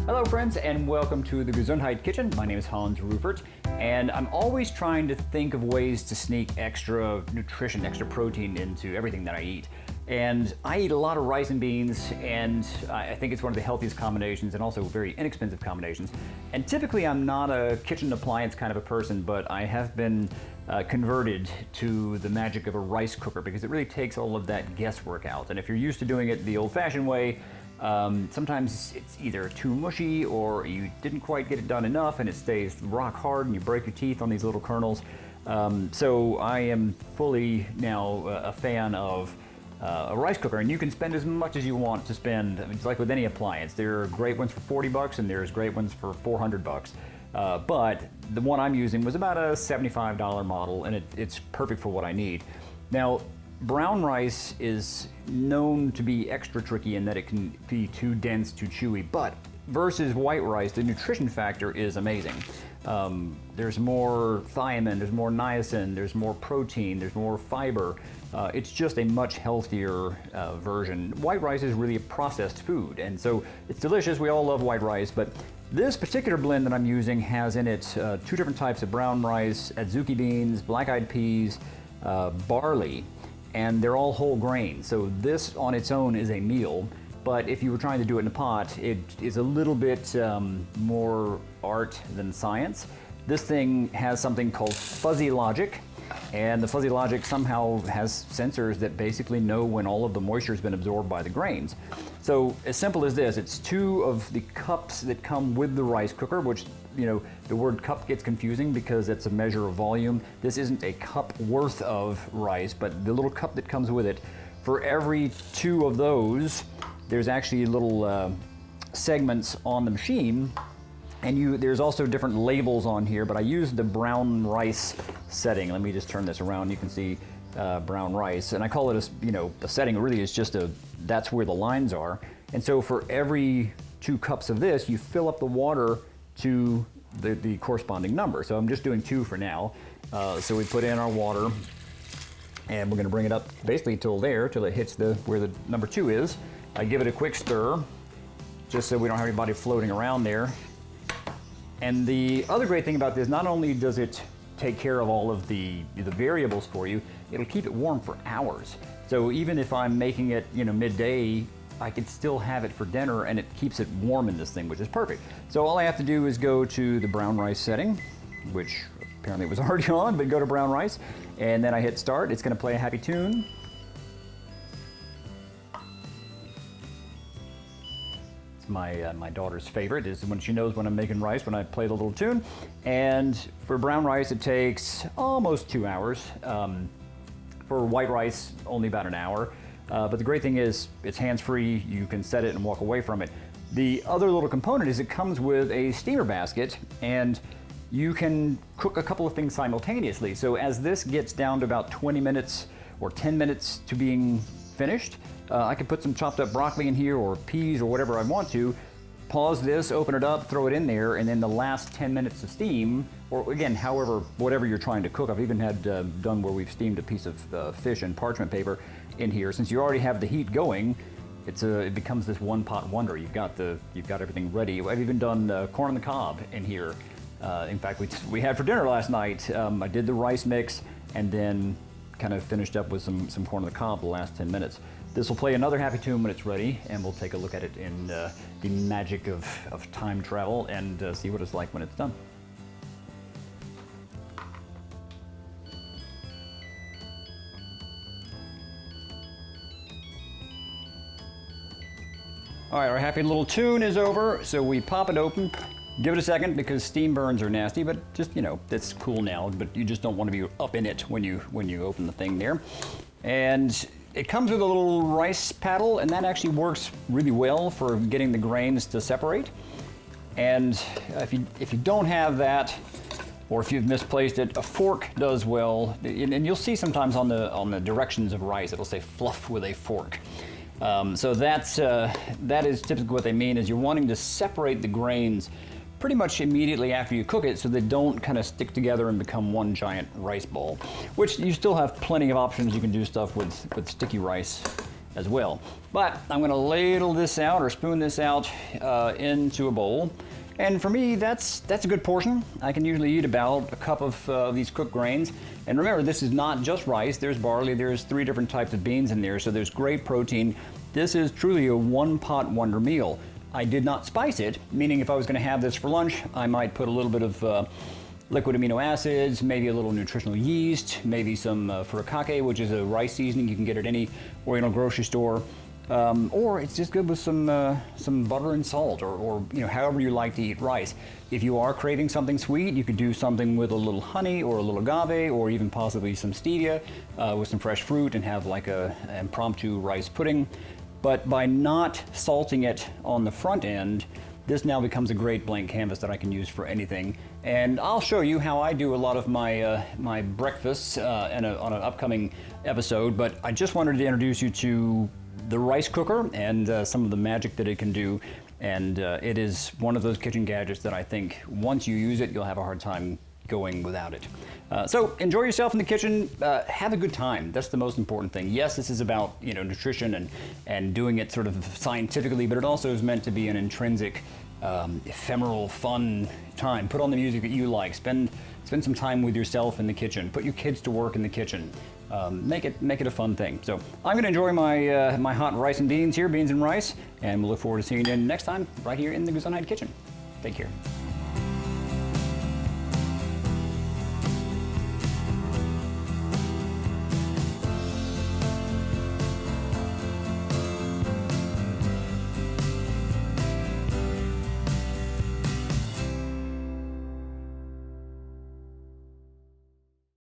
Hello friends, and welcome to the Gesundheit Kitchen. My name is Rueffert, and I'm always trying to think of ways to sneak extra nutrition, extra protein into everything that I eat. And I eat a lot of rice and beans, and I think it's one of the healthiest combinations and also very inexpensive combinations. And typically I'm not a kitchen appliance kind of a person, but I have been converted to the magic of a rice cooker because it really takes all of that guesswork out. And if you're used to doing it the old-fashioned way, sometimes it's either too mushy or you didn't quite get it done enough and it stays rock hard and you break your teeth on these little kernels. So I am fully now a fan of a rice cooker, and you can spend as much as you want to spend. I mean, it's like with any appliance. There are great ones for 40 bucks and there's great ones for 400 bucks. But the one I'm using was about a $75 model, and it's perfect for what I need. Now, brown rice is known to be extra tricky in that it can be too dense, too chewy, but versus white rice, the nutrition factor is amazing. There's more thiamine, there's more niacin, there's more protein, there's more fiber. It's just a much healthier version. White rice is really a processed food, and so it's delicious. We all love white rice, but this particular blend that I'm using has in it two different types of brown rice, adzuki beans, black-eyed peas, barley, and they're all whole grain. So this on its own is a meal, but if you were trying to do it in a pot, it is a little bit more art than science. This thing has something called fuzzy logic, and the fuzzy logic somehow has sensors that basically know when all of the moisture has been absorbed by the grains. So as simple as this, it's 2 of the cups that come with the rice cooker, which, you know, the word cup gets confusing because it's a measure of volume. This isn't a cup worth of rice, but the little cup that comes with it. For every 2 of those, there's actually little segments on the machine, and there's also different labels on here, but I use the brown rice setting. Let me just turn this around. You can see brown rice, and I call it a setting. It really is just that's where the lines are. And so for every 2 cups of this, you fill up the water to the corresponding number. So I'm just doing 2 for now. So we put in our water, and we're gonna bring it up basically till it hits where the number 2 is. I give it a quick stir, just so we don't have anybody floating around there. And the other great thing about this, not only does it take care of all of the variables for you, it'll keep it warm for hours. So even if I'm making it, midday, I can still have it for dinner, and it keeps it warm in this thing, which is perfect. So all I have to do is go to the brown rice setting, which apparently it was already on, but go to brown rice, and then I hit start. It's gonna play a happy tune. My daughter's favorite is when she knows when I'm making rice, when I play the little tune. And for brown rice, it takes almost 2 hours. For white rice, only about an hour. But the great thing is it's hands-free. You can set it and walk away from it. The other little component is it comes with a steamer basket, and you can cook a couple of things simultaneously. So as this gets down to about 20 minutes or 10 minutes to being finished, I can put some chopped up broccoli in here or peas or whatever I want to, pause this, open it up, throw it in there, and then the last 10 minutes of steam, or again, whatever you're trying to cook. I've even had done where we've steamed a piece of fish in parchment paper in here. Since you already have the heat going, it becomes this one pot wonder. You've got everything ready. I've even done corn on the cob in here. In fact, we had for dinner last night. I did the rice mix and then kind of finished up with some corn on the cob the last 10 minutes. This will play another happy tune when it's ready, and we'll take a look at it in the magic of time travel and see what it's like when it's done. All right, our happy little tune is over, so we pop it open. Give it a second because steam burns are nasty, but just, it's cool now, but you just don't want to be up in it when you open the thing there. And it comes with a little rice paddle, and that actually works really well for getting the grains to separate. And if you don't have that, or if you've misplaced it, a fork does well. And you'll see sometimes on the directions of rice, it'll say fluff with a fork. So that is typically what they mean, is you're wanting to separate the grains pretty much immediately after you cook it so they don't kind of stick together and become one giant rice ball, which you still have plenty of options. You can do stuff with sticky rice as well. But I'm gonna ladle this out or spoon this out into a bowl. And for me, that's a good portion. I can usually eat about a cup of these cooked grains. And remember, this is not just rice. There's barley, there's 3 different types of beans in there, so there's great protein. This is truly a one-pot wonder meal. I did not spice it, meaning if I was gonna have this for lunch, I might put a little bit of liquid amino acids, maybe a little nutritional yeast, maybe some furikake, which is a rice seasoning you can get at any Oriental grocery store. Or it's just good with some butter and salt, or however you like to eat rice. If you are craving something sweet, you could do something with a little honey or a little agave, or even possibly some stevia with some fresh fruit and have like an impromptu rice pudding. But by not salting it on the front end, this now becomes a great blank canvas that I can use for anything. And I'll show you how I do a lot of my my breakfasts on an upcoming episode. But I just wanted to introduce you to the rice cooker and some of the magic that it can do. And it is one of those kitchen gadgets that I think once you use it, you'll have a hard time going without it. So enjoy yourself in the kitchen, have a good time. That's the most important thing. Yes, this is about nutrition and doing it sort of scientifically, but it also is meant to be an intrinsic, ephemeral, fun time. Put on the music that you like. Spend some time with yourself in the kitchen. Put your kids to work in the kitchen. Make it a fun thing. So I'm going to enjoy my my hot rice and beans here, beans and rice, and we'll look forward to seeing you next time right here in the Gesundheit Kitchen. Take care.